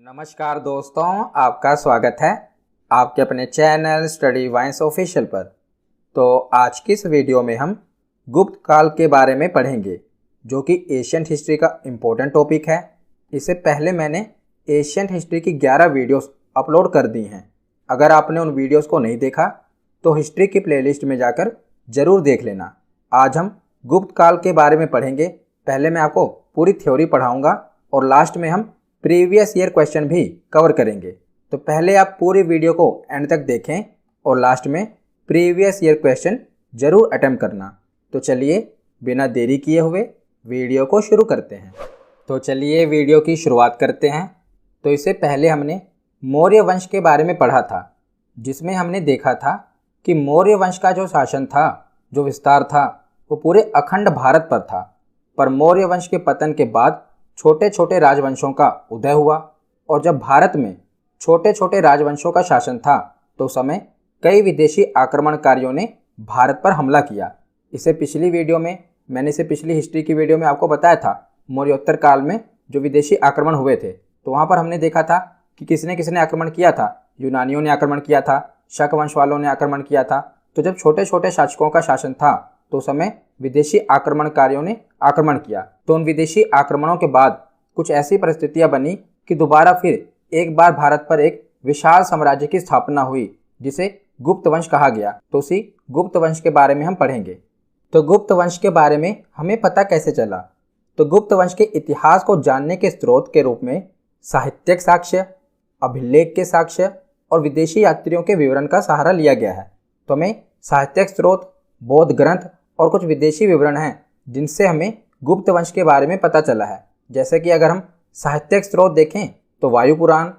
नमस्कार दोस्तों, आपका स्वागत है आपके अपने चैनल स्टडी वाइन्स ऑफिशियल पर। तो आज की इस वीडियो में हम गुप्त काल के बारे में पढ़ेंगे, जो कि एशियन हिस्ट्री का इम्पोर्टेंट टॉपिक है। इससे पहले मैंने एशियन हिस्ट्री की 11 वीडियोस अपलोड कर दी हैं। अगर आपने उन वीडियोस को नहीं देखा तो हिस्ट्री की प्लेलिस्ट में जाकर ज़रूर देख लेना। आज हम गुप्त काल के बारे में पढ़ेंगे। पहले मैं आपको पूरी थ्योरी पढ़ाऊँगा और लास्ट में हम प्रीवियस ईयर क्वेश्चन भी कवर करेंगे। तो पहले आप पूरी वीडियो को एंड तक देखें और लास्ट में प्रीवियस ईयर क्वेश्चन ज़रूर अटेम्प्ट करना। तो चलिए बिना देरी किए हुए वीडियो को शुरू करते हैं। तो चलिए वीडियो की शुरुआत करते हैं। तो इससे पहले हमने मौर्य वंश के बारे में पढ़ा था, जिसमें हमने देखा था कि मौर्य वंश का जो शासन था, जो विस्तार था, वो पूरे अखंड भारत पर था। पर मौर्य वंश के पतन के बाद छोटे छोटे राजवंशों का उदय हुआ, और जब भारत में छोटे छोटे राजवंशों का शासन था तो उस समय कई विदेशी आक्रमणकारियों ने भारत पर हमला किया। इसे पिछली वीडियो में मैंने इसे पिछली हिस्ट्री की वीडियो में आपको बताया था। मौर्योत्तर काल में जो विदेशी आक्रमण हुए थे, तो वहाँ पर हमने देखा था कि किसने किसने आक्रमण किया था। यूनानियों ने आक्रमण किया था, शक वंश वालों ने आक्रमण किया था। तो जब छोटे छोटे शासकों का शासन था तो उस समय विदेशी आक्रमणकारियों ने आक्रमण किया। तो उन विदेशी आक्रमणों के बाद कुछ ऐसी परिस्थितियां बनी कि दोबारा फिर एक बार भारत पर एक विशाल साम्राज्य की स्थापना हुई, जिसे गुप्त वंश कहा गया। तो उसी गुप्त वंश के बारे में हम पढ़ेंगे। तो गुप्त वंश के बारे में हमें पता कैसे चला? तो गुप्त वंश के इतिहास को जानने के स्रोत के रूप में साहित्यिक साक्ष्य, अभिलेख के साक्ष्य और विदेशी यात्रियों के विवरण का सहारा लिया गया है। तो हमें साहित्यिक स्रोत, बौद्ध ग्रंथ और कुछ विदेशी विवरण हैं जिनसे हमें गुप्त वंश के बारे में पता चला है। जैसे कि अगर हम साहित्यिक स्रोत देखें तो वायु पुराण,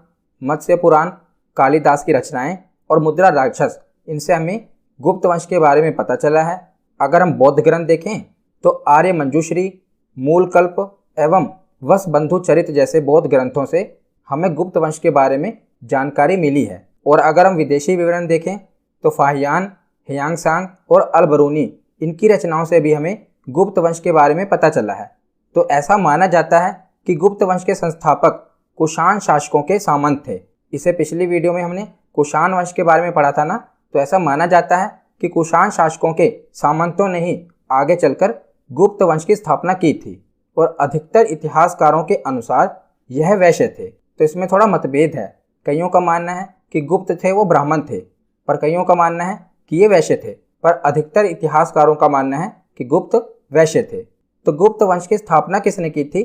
मत्स्य पुराण, कालिदास की रचनाएं और मुद्रा राक्षस, इनसे हमें गुप्त वंश के बारे में पता चला है। अगर हम बौद्ध ग्रंथ देखें तो आर्य मंजूश्री, मूलकल्प एवं वसबंधु चरित जैसे बौद्ध ग्रंथों से हमें गुप्त वंश के बारे में जानकारी मिली है। और अगर हम विदेशी विवरण देखें तो फाहियान, ह्यांगसांग और अलबरूनी, इनकी रचनाओं से भी हमें गुप्त वंश के बारे में पता चला है। तो ऐसा माना जाता है कि गुप्त वंश के संस्थापक कुषाण शासकों के सामंत थे। इसे पिछली वीडियो में हमने कुषाण वंश के बारे में पढ़ा था ना। तो ऐसा माना जाता है कि कुषाण शासकों के सामंतों ने ही आगे चलकर गुप्त वंश की स्थापना की थी, और अधिकतर इतिहासकारों के अनुसार यह वैश्य थे। तो इसमें थोड़ा मतभेद है। कईयों का मानना है कि गुप्त थे वो ब्राह्मण थे, पर कईयों का मानना है कि ये वैश्य थे। पर अधिकतर इतिहासकारों का मानना है कि गुप्त वैश्य थे। तो गुप्त वंश की स्थापना किसने की थी?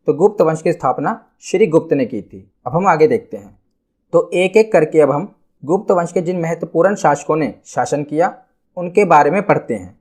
तो गुप्त वंश की स्थापना श्री गुप्त ने की थी। अब हम आगे देखते हैं। तो एक एक करके अब हम गुप्त वंश के जिन महत्वपूर्ण शासकों ने शासन किया उनके बारे में पढ़ते हैं।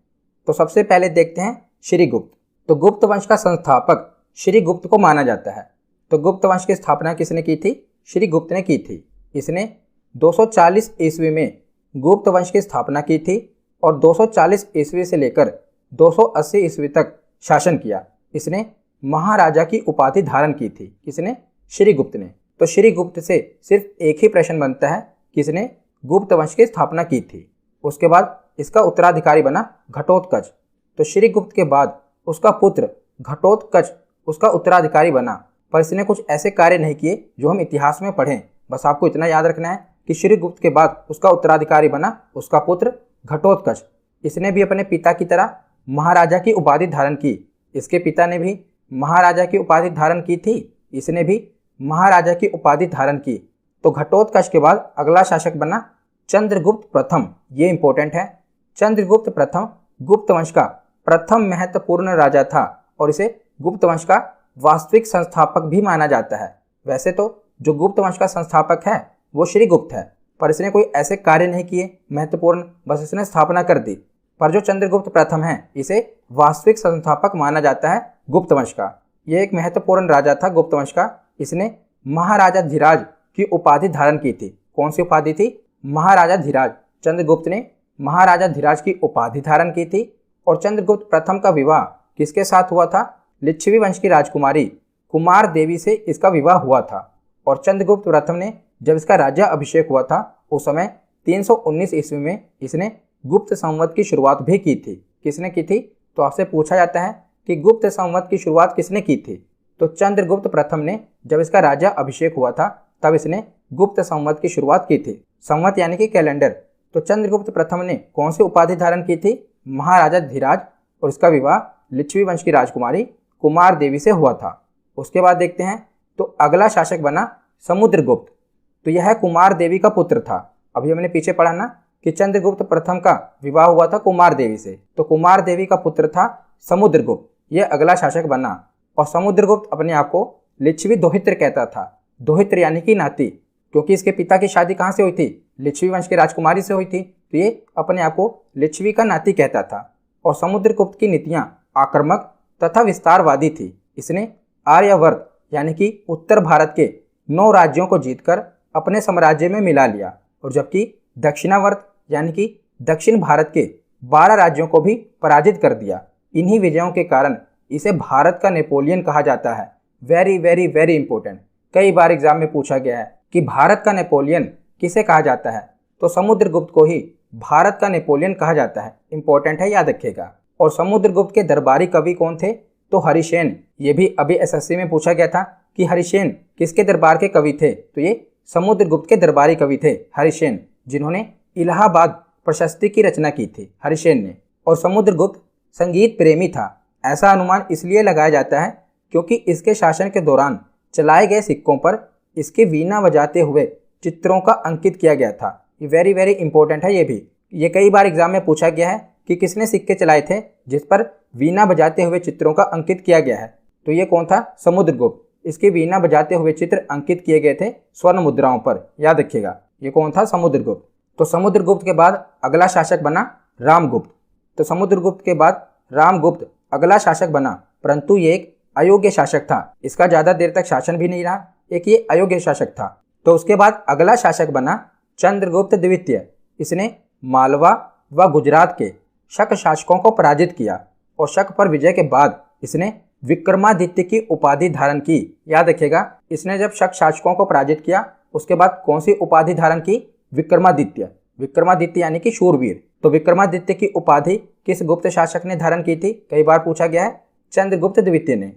तो सबसे पहले देखते हैं श्री गुप्त। तो गुप्त वंश का संस्थापक श्री गुप्त को माना जाता है। तो गुप्त वंश की स्थापना किसने की थी? श्री गुप्त ने की थी। इसने 240 ईस्वी में गुप्त वंश की स्थापना की थी और 240 ईस्वी से लेकर 280 ईस्वी तक शासन किया। इसने महाराजा की उपाधि धारण की थी। किसने? श्री गुप्त ने। तो श्री गुप्त से सिर्फ एक ही प्रश्न बनता है कि इसने गुप्त वंश की स्थापना की थी। उसके बाद इसका उत्तराधिकारी बना घटोत्कच। तो श्री गुप्त के बाद उसका पुत्र घटोत्कच उसका उत्तराधिकारी बना, पर इसने कुछ ऐसे कार्य नहीं किए जो हम इतिहास में पढ़ें। बस आपको इतना याद रखना है कि श्री गुप्त के बाद उसका उत्तराधिकारी बना उसका पुत्र घटोत्कच। इसने भी अपने पिता की तरह महाराजा की उपाधि धारण की। इसके पिता ने भी महाराजा की उपाधि धारण की थी, इसने भी महाराजा की उपाधि धारण की। तो घटोत्कच के बाद अगला शासक बना चंद्रगुप्त प्रथम। ये इंपॉर्टेंट है। चंद्रगुप्त प्रथम गुप्त वंश का प्रथम महत्वपूर्ण राजा था और इसे गुप्त वंश का वास्तविक संस्थापक भी माना जाता है। वैसे तो जो गुप्त वंश का संस्थापक है वो श्री गुप्त है, पर इसने कोई ऐसे कार्य नहीं किए महत्वपूर्ण, बस इसने स्थापना कर दी। पर जो चंद्रगुप्त प्रथम है इसे वास्तविक संस्थापक माना जाता है गुप्त वंश का। यह एक महत्वपूर्ण राजा था गुप्त वंश का। इसने महाराजा धीराज की उपाधि धारण की थी। कौन सी उपाधि थी? महाराजा धीराज। चंद्रगुप्त ने महाराजा धीराज की उपाधि धारण की थी। और चंद्रगुप्त प्रथम का विवाह किसके साथ हुआ था? लिच्छवी वंश की राजकुमारी कुमार देवी से इसका विवाह हुआ था। और चंद्रगुप्त प्रथम ने जब इसका राज्य अभिषेक हुआ था उस समय 319 ईस्वी में इसने गुप्त संवत की शुरुआत भी की थी। किसने की थी? तो आपसे पूछा जाता है कि गुप्त संवत की शुरुआत किसने की थी? तो चंद्रगुप्त प्रथम ने जब इसका राजा अभिषेक हुआ था तब इसने गुप्त संवत की शुरुआत की थी। संवत यानी कि कैलेंडर। तो चंद्रगुप्त प्रथम ने कौन सी उपाधि धारण की थी? महाराजा धीराज, और इसका विवाह लिच्छवी वंश की राजकुमारी कुमार देवी से हुआ था। उसके बाद देखते हैं तो अगला शासक बना समुद्रगुप्त। तो यह कुमार देवी का पुत्र था। अभी हमने पीछे पढ़ा ना कि चंद्रगुप्त प्रथम का विवाह हुआ था कुमार देवी से, तो कुमार देवी का पुत्र था समुद्रगुप्त। यह अगला शासक बना। और समुद्रगुप्त अपने आप को लिच्छवी दोहित्र कहता था। दोहित्र यानी कि नाती, क्योंकि इसके पिता की शादी कहाँ से हुई थी? लिच्छवी वंश की राजकुमारी से हुई थी। तो ये अपने आप को लिच्छवी का नाती कहता था। और समुद्रगुप्त की नीतियाँ आक्रामक तथा विस्तारवादी थी। इसने आर्यावर्त यानी कि उत्तर भारत के 9 राज्यों को जीतकर अपने साम्राज्य में मिला लिया, और जबकि दक्षिणावर्त यानी कि दक्षिण भारत के 12 राज्यों को भी पराजित कर दिया। इन्हीं विजयों के कारण इसे भारत का नेपोलियन कहा जाता है। वेरी वेरी वेरी इंपॉर्टेंट, कई बार एग्जाम में पूछा गया है कि भारत का नेपोलियन किसे कहा जाता है, तो समुद्रगुप्त को ही भारत का नेपोलियन कहा जाता है। इंपॉर्टेंट है, याद रखिएगा। और समुद्रगुप्त के दरबारी कवि कौन थे? तो हरिसेन। ये भी अभी एसएससी में पूछा गया था कि हरिसेन किसके दरबार के कवि थे? तो ये समुद्रगुप्त के दरबारी कवि थे हरिसेन, जिन्होंने इलाहाबाद प्रशस्ति की रचना की थी हरिसेन ने। और समुद्रगुप्त संगीत प्रेमी था। ऐसा अनुमान इसलिए लगाया जाता है क्योंकि इसके शासन के दौरान चलाए गए सिक्कों पर इसके वीणा बजाते हुए चित्रों का अंकित किया गया था। ये वेरी वेरी इंपॉर्टेंट है। ये भी ये कई बार एग्जाम में पूछा गया है कि किसने सिक्के चलाए थे जिस पर वीणा बजाते हुए चित्रों का अंकित किया गया है? तो ये कौन था? समुद्रगुप्त। इसके वीणा बजाते हुए चित्र अंकित किए गए थे स्वर्ण मुद्राओं पर, याद रखिएगा। ये कौन था? समुद्रगुप्त। तो समुद्रगुप्त के बाद अगला शासक बना रामगुप्त। तो समुद्रगुप्त के बाद रामगुप्त अगला शासक बना, परंतु ये एक अयोग्य शासक था। इसका ज़्यादा देर तक शासन भी नहीं रहा, एक ये अयोग्य शासक था। तो उसके बाद अगला शासक बना चंद्रगुप्त द्वितीय। इसने मालवा व गुजरात के शक शासकों को पराजित किया, और शक पर विजय के बाद इसने विक्रमादित्य की उपाधि धारण की। याद रखिएगा, इसने जब शक शासकों को पराजित किया उसके बाद कौन सी उपाधि धारण की? विक्रमादित्य। विक्रमादित्य यानी कि शूरवीर। तो विक्रमादित्य की उपाधि किस गुप्त शासक ने धारण की थी? कई बार पूछा गया है, चंद्रगुप्त द्वितीय ने।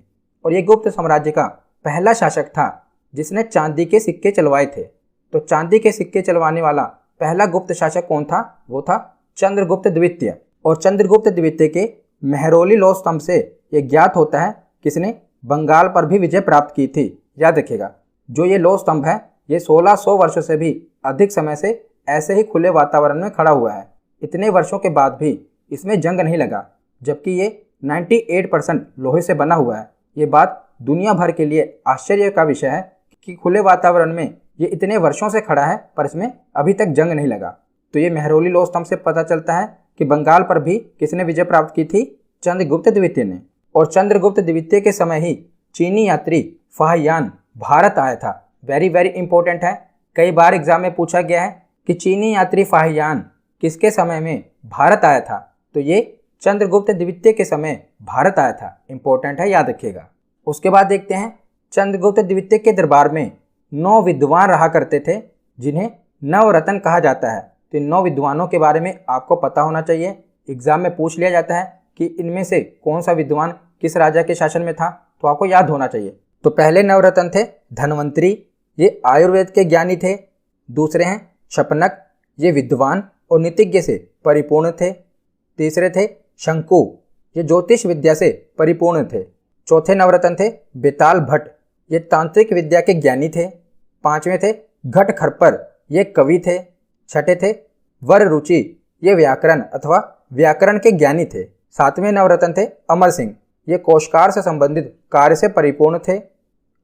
और ये गुप्त साम्राज्य का पहला शासक था जिसने चांदी के सिक्के चलवाए थे। तो चांदी के सिक्के चलवाने वाला पहला गुप्त शासक कौन था? वो था चंद्रगुप्त द्वितीय। और चंद्रगुप्त द्वितीय के मेहरौली लौह स्तंभ से ये ज्ञात होता है किसने बंगाल पर भी विजय प्राप्त की थी। याद रखिएगा, जो ये लौह स्तंभ है ये 1600 वर्षों से भी अधिक समय से ऐसे ही खुले वातावरण में खड़ा हुआ है। इतने वर्षों के बाद भी इसमें जंग नहीं लगा, जबकि ये 98% लोहे से बना हुआ है। ये बात दुनिया भर के लिए आश्चर्य का विषय है कि खुले वातावरण में ये इतने वर्षों से खड़ा है पर इसमें अभी तक जंग नहीं लगा। तो ये मेहरौली लौह स्तंभ से पता चलता है कि बंगाल पर भी किसने विजय प्राप्त की थी? चंद्रगुप्त द्वितीय ने। और चंद्रगुप्त द्वितीय के समय ही चीनी यात्री फाहियान भारत आया था। वेरी वेरी इंपॉर्टेंट है, कई बार एग्जाम में पूछा गया है कि चीनी यात्री फाहियान किसके समय में भारत आया था? तो ये चंद्रगुप्त द्वितीय के समय भारत आया था। इंपॉर्टेंट है, याद रखिएगा। उसके बाद देखते हैं चंद्रगुप्त द्वितीय के दरबार में 9 विद्वान रहा करते थे जिन्हें नवरत्न कहा जाता है। तो इन 9 विद्वानों के बारे में आपको पता होना चाहिए। एग्जाम में पूछ लिया जाता है कि इनमें से कौन सा विद्वान किस राजा के शासन में था, तो आपको याद होना चाहिए। तो पहले नवरत्न थे धन्वंतरी, ये आयुर्वेद के ज्ञानी थे। दूसरे हैं शपनक, ये विद्वान और नीतिज्ञ से परिपूर्ण थे। तीसरे थे शंकु, ये ज्योतिष विद्या से परिपूर्ण थे। चौथे नवरत्न थे बेताल भट्ट, ये तांत्रिक विद्या के ज्ञानी थे। पांचवें थे घट खरपर, ये कवि थे। छठे थे वर रुचि, ये व्याकरण अथवा व्याकरण के ज्ञानी थे। सातवें नवरत्न थे अमर सिंह, ये कोशकार से संबंधित कार्य से परिपूर्ण थे।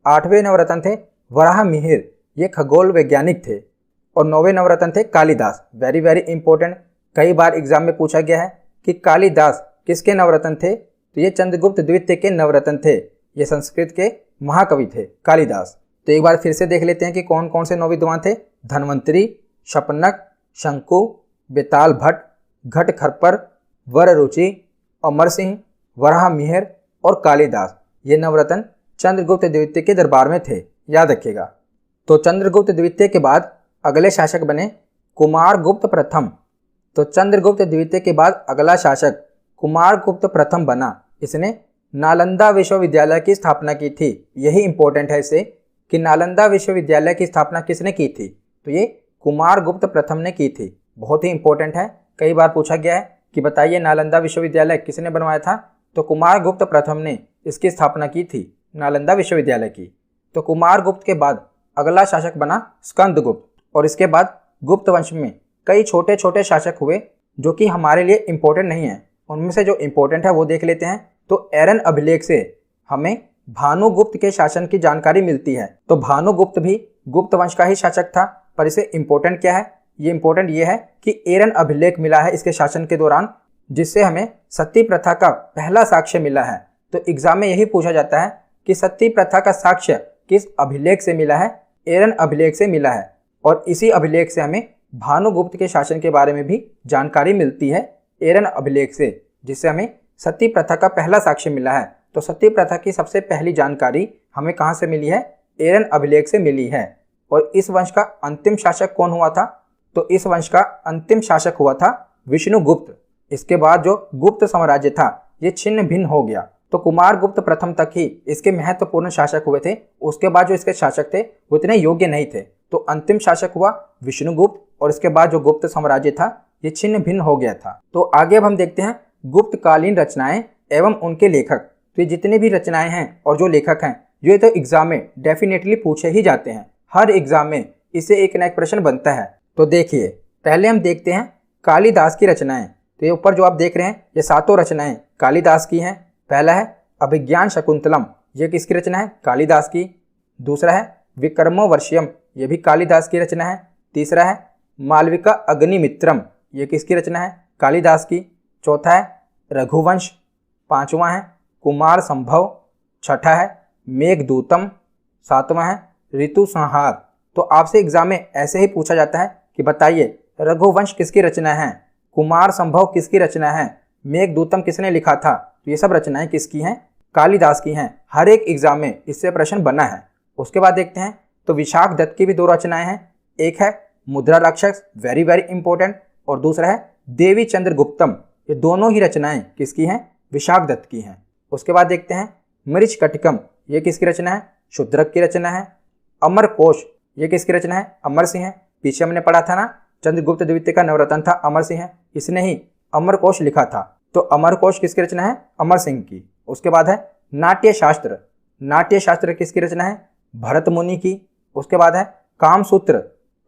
आठवें नवरत्न थे वराह मिहिर, ये खगोल वैज्ञानिक थे। और नौवें नवरत्न थे कालिदास। वेरी वेरी इंपॉर्टेंट, कई बार एग्जाम में पूछा गया है कि कालिदास किसके नवरत्न थे? तो ये चंद्रगुप्त द्वितीय के नवरत्न थे। ये संस्कृत के महाकवि थे कालिदास। तो एक बार फिर से देख लेते हैं कि कौन कौन से 9 विद्वान थे। धन्वंतरी, शपनक, शंकु, बेताल भट्ट, घट खरपर, वर रुचि, अमर सिंह, वराह मिहिर और कालिदास। ये नवरत्न चंद्रगुप्त द्वितीय के दरबार में थे, याद रखिएगा। तो चंद्रगुप्त द्वितीय के बाद अगले शासक बने कुमारगुप्त प्रथम। तो चंद्रगुप्त द्वितीय के बाद अगला शासक कुमारगुप्त प्रथम बना। इसने नालंदा विश्वविद्यालय की स्थापना की थी। यही इंपॉर्टेंट है इससे कि नालंदा विश्वविद्यालय की स्थापना किसने की थी? तो ये कुमारगुप्त प्रथम ने की थी। बहुत ही इंपॉर्टेंट है, कई बार पूछा गया है कि बताइए नालंदा विश्वविद्यालय किसने बनवाया था? तो कुमारगुप्त प्रथम ने इसकी स्थापना की थी, नालंदा विश्वविद्यालय की। तो कुमारगुप्त के बाद अगला शासक बना स्कंदगुप्त, और इसके बाद गुप्त वंश में कई छोटे छोटे शासक हुए जो कि हमारे लिए इंपॉर्टेंट नहीं है। उनमें से जो इंपॉर्टेंट है वो देख लेते हैं। तो एरन अभिलेख से हमें भानुगुप्त के शासन की जानकारी मिलती है। तो भानुगुप्त भी गुप्त वंश का ही शासक था, पर इसे इंपॉर्टेंट क्या है? ये इंपॉर्टेंट ये है कि एरन अभिलेख मिला है इसके शासन के दौरान, जिससे हमें सती प्रथा का पहला साक्ष्य मिला है। तो एग्जाम में यही पूछा जाता है कि सती प्रथा का साक्ष्य किस अभिलेख से मिला है? एरन अभिलेख से मिला है। और इसी अभिलेख से हमें भानुगुप्त के शासन के बारे में भी जानकारी मिलती है, एरन अभिलेख से, जिससे हमें सती प्रथा का पहला साक्ष्य मिला है। तो सती प्रथा की सबसे पहली जानकारी हमें कहाँ से मिली है? एरन अभिलेख से मिली है। और इस वंश का अंतिम शासक कौन हुआ था? तो इस वंश का अंतिम शासक हुआ था विष्णुगुप्त। इसके बाद जो गुप्त साम्राज्य था ये छिन्न भिन्न हो गया। तो कुमारगुप्त प्रथम तक ही इसके महत्वपूर्ण शासक हुए थे, उसके बाद जो इसके शासक थे वो इतने योग्य नहीं थे। तो अंतिम शासक हुआ विष्णुगुप्त, और इसके बाद जो गुप्त साम्राज्य था ये छिन्न भिन्न हो गया था। तो आगे अब हम देखते हैं गुप्तकालीन रचनाएं एवं उनके लेखक। तो ये जितनी भी रचनाएं हैं और जो लेखक हैं ये तो एग्जाम में डेफिनेटली पूछे ही जाते हैं। हर एग्जाम में इससे एक न एक प्रश्न बनता है। तो देखिए, पहले हम देखते हैं कालिदास की रचनाएं। तो ये ऊपर जो आप देख रहे हैं ये सातों रचनाएं कालिदास की हैं। पहला है अभिज्ञान शकुंतलम, ये किसकी रचना है? कालिदास की। दूसरा है विक्रमोर्वशीयम, ये भी कालिदास की रचना है। तीसरा है मालविका अग्निमित्रम, ये किसकी रचना है? कालिदास की। चौथा है रघुवंश। पांचवा है कुमार संभव। छठा है मेघदूतम। सातवां है ऋतु संहार। तो आपसे एग्जाम में ऐसे ही पूछा जाता है कि बताइए रघुवंश किसकी रचना है, कुमार संभव किसकी रचना है, मेघदूतम किसने लिखा था? तो ये सब रचनाएं किसकी हैं? कालिदास की हैं। हर एक एग्जाम में इससे प्रश्न बना है। उसके बाद देखते हैं तो विशाख दत्त की भी दो रचनाएं हैं। एक है मुद्रा राक्षस, वेरी वेरी इंपॉर्टेंट, और दूसरा है देवी चंद्रगुप्तम। ये दोनों ही रचनाएं किसकी हैं? विशाख दत्त की हैं। उसके बाद देखते हैं मृच्छकटिकम, ये किसकी रचना है? शूद्रक की रचना है। अमरकोश, ये किसकी रचना है? अमर सिंह है। पीछे हमने पढ़ा था ना, चंद्रगुप्त द्वितीय का नवरत्न था अमर सिंह है, इसने ही अमरकोश लिखा था। तो अमरकोश किसकी रचना है? अमर सिंह की। उसके बाद है नाट्य शास्त्र। नाट्य शास्त्र किसकी रचना है? भरत मुनि की। उसके बाद है कामसूत्र।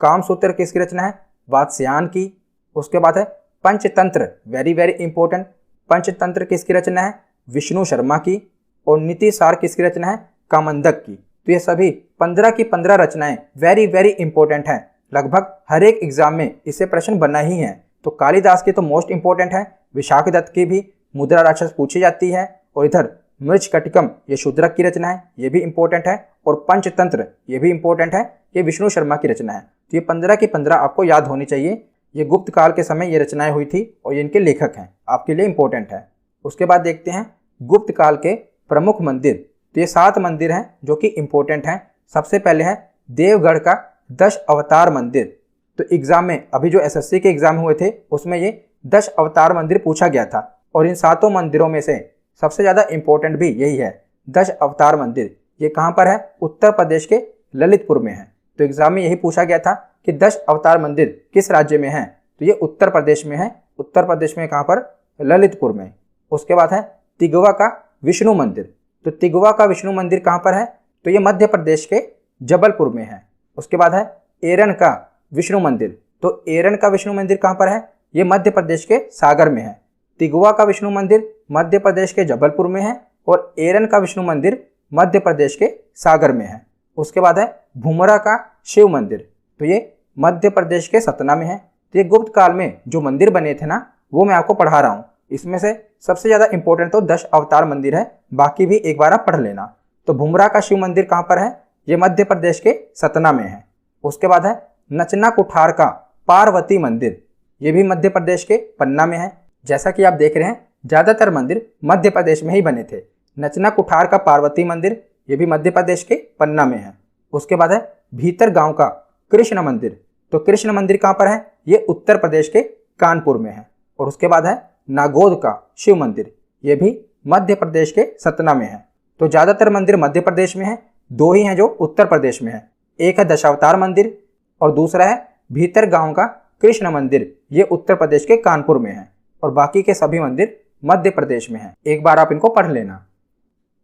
कामसूत्र किसकी रचना है? वात्स्यायन की। उसके बाद है Panchatantra, very very important. Panchatantra किसकी रचना है? विष्णु शर्मा की। और नीतिसार किसकी रचना है? कामंदक की। तो ये सभी 15 की 15 रचनाएं वेरी वेरी इंपॉर्टेंट हैं। लगभग हर एक एग्जाम में इससे प्रश्न बना ही है। तो कालिदास की तो मोस्ट इंपॉर्टेंट है, विशाख दत्त की भी मुद्रा राक्षस पूछी जाती है, और इधर मृच्छकटिकम ये शूद्रक की रचना है, ये भी इंपॉर्टेंट है, और पंचतंत्र ये भी इंपॉर्टेंट है, ये विष्णु शर्मा की रचना है। तो ये 15 की 15 आपको याद होनी चाहिए। ये गुप्त काल के समय ये रचनाएं हुई थी और ये इनके लेखक हैं, आपके लिए इंपॉर्टेंट है। उसके बाद देखते हैं गुप्त काल के प्रमुख मंदिर। तो ये 7 मंदिर हैं जो कि इंपॉर्टेंट हैं। सबसे पहले है देवगढ़ का 10 अवतार मंदिर। तो एग्जाम में अभी जो एसएससी के एग्जाम हुए थे उसमें ये 10 अवतार मंदिर पूछा गया था, और इन 7 मंदिरों में से सबसे ज़्यादा इंपॉर्टेंट भी यही है, 10 अवतार मंदिर। ये कहाँ पर है? उत्तर प्रदेश के ललितपुर में है। तो एग्जाम में यही पूछा गया था कि 10 अवतार मंदिर किस राज्य में है? तो ये उत्तर प्रदेश में है। उत्तर प्रदेश में कहाँ पर? ललितपुर में। उसके बाद है तिगवा का विष्णु मंदिर। तो तिगवा का विष्णु मंदिर कहाँ पर है? तो ये मध्य प्रदेश के जबलपुर में है। उसके बाद है एरन का विष्णु मंदिर। तो एरन का विष्णु मंदिर कहाँ पर है? ये मध्य प्रदेश के सागर में है। तिगवा का विष्णु मंदिर मध्य प्रदेश के जबलपुर में है, और एरन का विष्णु मंदिर मध्य प्रदेश के सागर में है। उसके बाद है भूमरा का शिव मंदिर। तो ये मध्य प्रदेश के सतना में है। तो ये गुप्त काल में जो मंदिर बने थे ना वो मैं आपको पढ़ा रहा हूँ। इसमें से सबसे ज़्यादा इंपॉर्टेंट तो 10 अवतार मंदिर है, बाकी भी एक बार आप पढ़ लेना। तो भूमरा का शिव मंदिर कहाँ पर है? ये मध्य प्रदेश के सतना में है। उसके बाद है नचना कुठार का पार्वती मंदिर। ये भी मध्य प्रदेश के पन्ना में है। जैसा कि आप देख रहे हैं ज़्यादातर मंदिर मध्य प्रदेश में ही बने थे। नचना कुठार का पार्वती मंदिर ये भी मध्य प्रदेश के पन्ना में है। उसके बाद है भीतर गांव का कृष्ण मंदिर। तो कृष्ण मंदिर कहाँ पर है? ये उत्तर प्रदेश के कानपुर में है। और उसके बाद है नागौद का शिव मंदिर, ये भी मध्य प्रदेश के सतना में है। तो ज़्यादातर मंदिर मध्य प्रदेश में है, दो ही हैं जो उत्तर प्रदेश में है। एक है दशावतार मंदिर और दूसरा है भीतर गांव का कृष्ण मंदिर, ये उत्तर प्रदेश के कानपुर में है और बाकी के सभी मंदिर मध्य प्रदेश में हैं। एक बार आप इनको पढ़ लेना।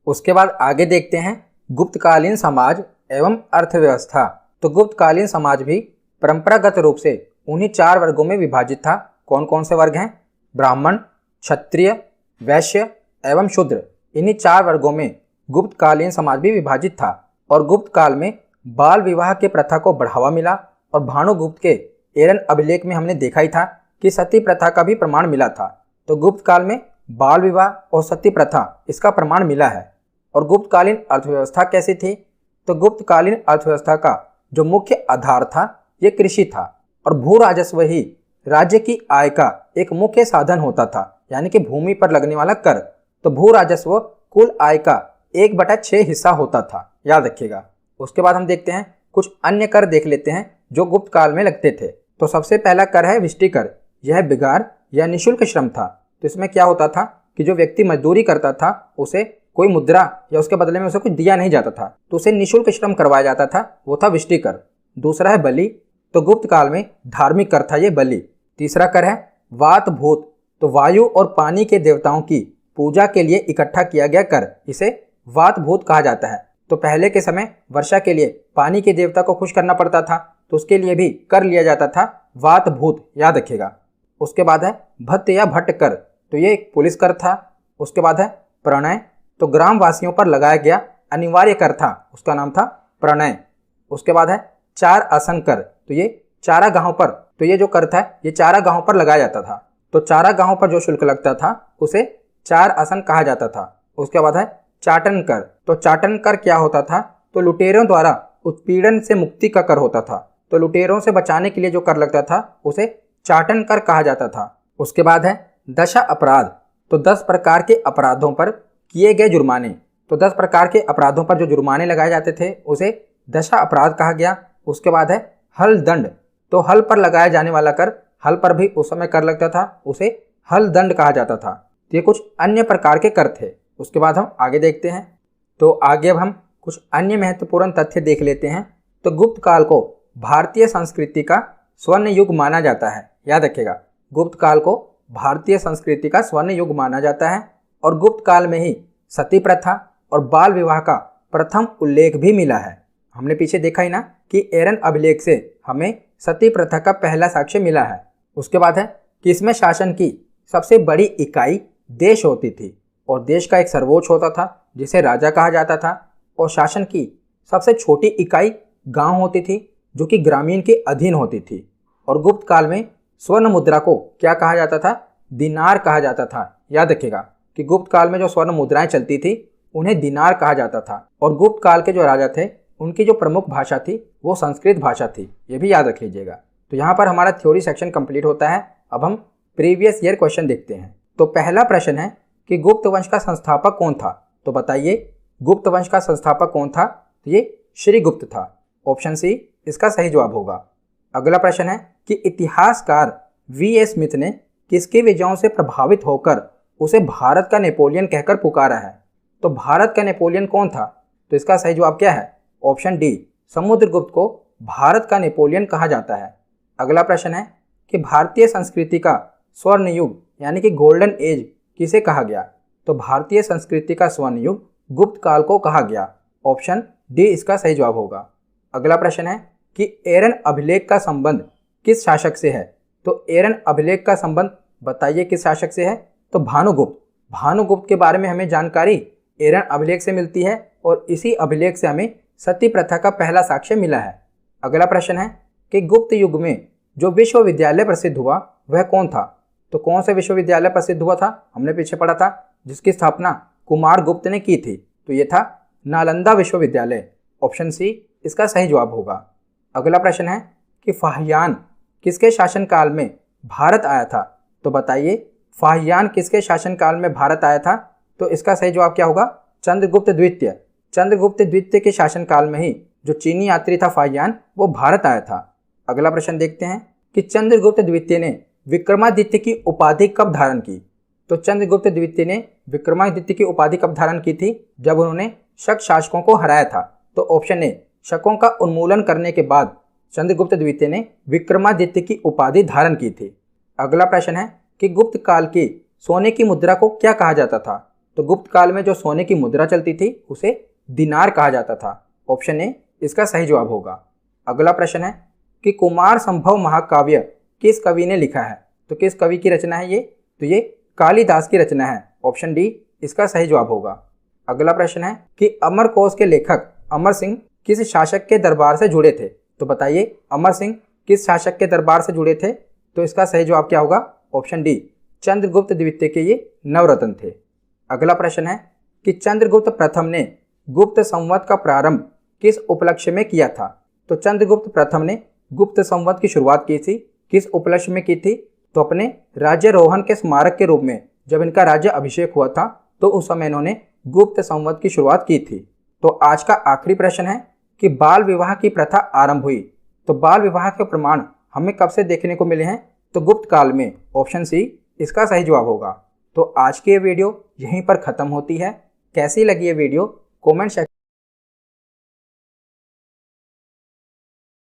उसके बाद आगे देखते हैं गुप्तकालीन समाज एवं अर्थव्यवस्था। तो गुप्तकालीन समाज भी परंपरागत रूप से उन्हीं 4 वर्गों में विभाजित था। कौन कौन से वर्ग हैं? ब्राह्मण, क्षत्रिय, वैश्य एवं शूद्र। इन्हीं 4 वर्गों में गुप्तकालीन समाज भी विभाजित था और गुप्त काल में बाल विवाह के प्रथा को बढ़ावा मिला और भानुगुप्त के एरन अभिलेख में हमने देखा ही था कि सती प्रथा का भी प्रमाण मिला था। तो गुप्त काल में बाल विवाह और सती प्रथा इसका प्रमाण मिला है। और गुप्तकालीन अर्थव्यवस्था कैसी थी? तो गुप्तकालीन अर्थव्यवस्था का जो मुख्य आधार था ये कृषि था और भू राजस्व ही राज्य की आय का एक मुख्य साधन होता था, यानी कि भूमि पर लगने वाला कर। तो भू राजस्व कुल आय का 1/6 हिस्सा होता था, याद रखिएगा। उसके बाद हम देखते हैं कुछ अन्य कर देख लेते हैं जो गुप्त काल में लगते थे। तो सबसे पहला कर है विष्टि कर। यह बिगार या निःशुल्क श्रम था। तो इसमें क्या होता था कि जो व्यक्ति मजदूरी करता था उसे कोई मुद्रा या उसके बदले में उसे कुछ दिया नहीं जाता था, तो उसे निःशुल्क श्रम करवाया जाता था, वो था विष्टि कर। दूसरा है बलि। तो गुप्त काल में धार्मिक कर था ये बलि। तीसरा कर है वात भूत। तो वायु और पानी के देवताओं की पूजा के लिए इकट्ठा किया गया कर, इसे वात भूत कहा जाता है। तो पहले के समय वर्षा के लिए पानी के देवता को खुश करना पड़ता था, तो उसके लिए भी कर लिया जाता था वात भूत, याद रखिएगा। उसके बाद है भत्त या भट्ट कर। तो ये एक पुलिस कर था। उसके बाद है प्रणय। तो ग्रामवासियों पर लगाया गया अनिवार्य कर था, उसका नाम था प्रणय। उसके बाद है चार आसन कर। तो ये चारागाहों पर, तो ये जो कर था ये चारागाहों पर लगाया जाता था। तो चारागाहों पर जो शुल्क लगता था उसे चार आसन कहा जाता था। उसके बाद है चाटन कर। तो चाटन कर क्या होता था? तो लुटेरों द्वारा उत्पीड़न से मुक्ति का कर होता था। तो लुटेरों से बचाने के लिए जो कर लगता था उसे चाटन कर कहा जाता था। उसके बाद है दशा अपराध। तो 10 प्रकार के अपराधों पर किए गए जुर्माने। तो 10 प्रकार के अपराधों पर जो जुर्माने लगाए जाते थे उसे दशा अपराध कहा गया। उसके बाद है हल दंड। तो हल पर लगाया जाने वाला कर, हल पर भी उस समय कर लगता था, उसे हल दंड कहा जाता था। ये कुछ अन्य प्रकार के कर थे। उसके बाद हम आगे देखते हैं। तो आगे अब हम कुछ अन्य महत्वपूर्ण तथ्य देख लेते हैं। तो गुप्त काल को भारतीय संस्कृति का स्वर्ण युग माना जाता है, याद रखिएगा। गुप्त काल को भारतीय संस्कृति का स्वर्ण युग माना जाता है और गुप्त काल में ही सती प्रथा और बाल विवाह का प्रथम उल्लेख भी मिला है। हमने पीछे देखा ही ना कि एरन अभिलेख से हमें सती प्रथा का पहला साक्ष्य मिला है। उसके बाद है कि इसमें शासन की सबसे बड़ी इकाई देश होती थी और देश का एक सर्वोच्च होता था जिसे राजा कहा जाता था, और शासन की सबसे छोटी इकाई गांव होती थी जो कि ग्रामीण के अधीन होती थी। और गुप्त काल में स्वर्ण मुद्रा को क्या कहा जाता था? दिनार कहा जाता था। याद रखिएगा कि गुप्त काल में जो स्वर्ण मुद्राएं चलती थी उन्हें दिनार कहा जाता था। और गुप्त काल के जो राजा थे उनकी जो प्रमुख भाषा थी वो संस्कृत भाषा थी, ये भी याद रख लीजिएगा। तो यहाँ पर हमारा थ्योरी सेक्शन कंप्लीट होता है। अब हम प्रीवियस ईयर क्वेश्चन देखते हैं। तो पहला प्रश्न है कि गुप्त वंश का संस्थापक कौन था? तो बताइए गुप्त वंश का संस्थापक कौन था? तो ये श्रीगुप्त था। ऑप्शन सी इसका सही जवाब होगा। अगला प्रश्न है कि इतिहासकार वी.ए. स्मिथ ने किसकी विजयों से प्रभावित होकर उसे भारत का नेपोलियन कहकर पुकारा है? तो भारत का नेपोलियन कौन था? तो इसका सही जवाब क्या है? ऑप्शन डी, समुद्रगुप्त को भारत का नेपोलियन कहा जाता है। अगला प्रश्न है कि भारतीय संस्कृति का स्वर्ण युग यानी कि गोल्डन एज किसे कहा गया? तो भारतीय संस्कृति का स्वर्ण युग गुप्त काल को कहा गया। ऑप्शन डी इसका सही जवाब होगा। अगला प्रश्न है कि एरन अभिलेख का संबंध किस शासक से है? तो एरन अभिलेख का संबंध बताइए किस शासक से है? तो भानुगुप्त। भानुगुप्त के बारे में हमें जानकारी एरन अभिलेख से मिलती है और इसी अभिलेख से हमें सती प्रथा का पहला साक्ष्य मिला है। अगला प्रश्न है कि गुप्त युग में जो विश्वविद्यालय प्रसिद्ध हुआ वह कौन था? तो कौन सा विश्वविद्यालय प्रसिद्ध हुआ था? हमने पीछे पढ़ा था जिसकी स्थापना कुमार गुप्त ने की थी, तो ये था नालंदा विश्वविद्यालय। ऑप्शन सी इसका सही जवाब होगा। अगला प्रश्न है कि फाहियान किसके शासनकाल में भारत आया था? तो बताइए फाहियान किसके शासनकाल में भारत आया था? तो इसका सही जवाब क्या होगा? चंद्रगुप्त द्वितीय। चंद्रगुप्त द्वितीय के शासनकाल में ही जो चीनी यात्री था फाहियान वो भारत आया था। अगला प्रश्न देखते हैं कि चंद्रगुप्त द्वितीय ने विक्रमादित्य की उपाधि कब धारण की? तो चंद्रगुप्त द्वितीय ने विक्रमादित्य की उपाधि कब धारण की थी? जब उन्होंने शक शासकों को हराया था। तो ऑप्शन ए, शकों का उन्मूलन करने के बाद चंद्रगुप्त द्वितीय ने विक्रमादित्य की उपाधि धारण की थी। अगला प्रश्न है कि गुप्त काल की सोने की मुद्रा को क्या कहा जाता था? तो गुप्त काल में जो सोने की मुद्रा चलती थी उसे दिनार कहा जाता था। ऑप्शन ए इसका सही जवाब होगा। अगला प्रश्न है कि कुमार संभव महाकाव्य किस कवि ने लिखा है? तो किस कवि की रचना है ये? तो ये कालिदास की रचना है। ऑप्शन डी इसका सही जवाब होगा। अगला प्रश्न है कि अमरकोश के लेखक अमर सिंह किस शासक के दरबार से जुड़े थे? तो बताइए अमर सिंह किस शासक के दरबार से जुड़े थे? तो इसका सही जवाब क्या होगा? ऑप्शन डी चंद्रगुप्त द्वितीय के ये नवरत्न थे। अगला प्रश्न है कि चंद्रगुप्त प्रथम ने गुप्त संवत का प्रारंभ किस उपलक्ष्य में किया था? तो चंद्रगुप्त प्रथम ने गुप्त संवत की शुरुआत की थी किस उपलक्ष्य में की थी? तो अपने राज्यारोहण के स्मारक के रूप में। जब इनका राज्य अभिषेक हुआ था तो उस समय इन्होंने गुप्त संवत की शुरुआत की थी। तो आज का आखिरी प्रश्न है कि बाल विवाह की प्रथा आरंभ हुई। तो बाल विवाह के प्रमाण हमें कब से देखने को मिले हैं? तो गुप्त काल में। ऑप्शन सी इसका सही जवाब होगा। तो आज की ये वीडियो यहीं पर ख़त्म होती है। कैसी लगी ये वीडियो कमेंट सेक्शन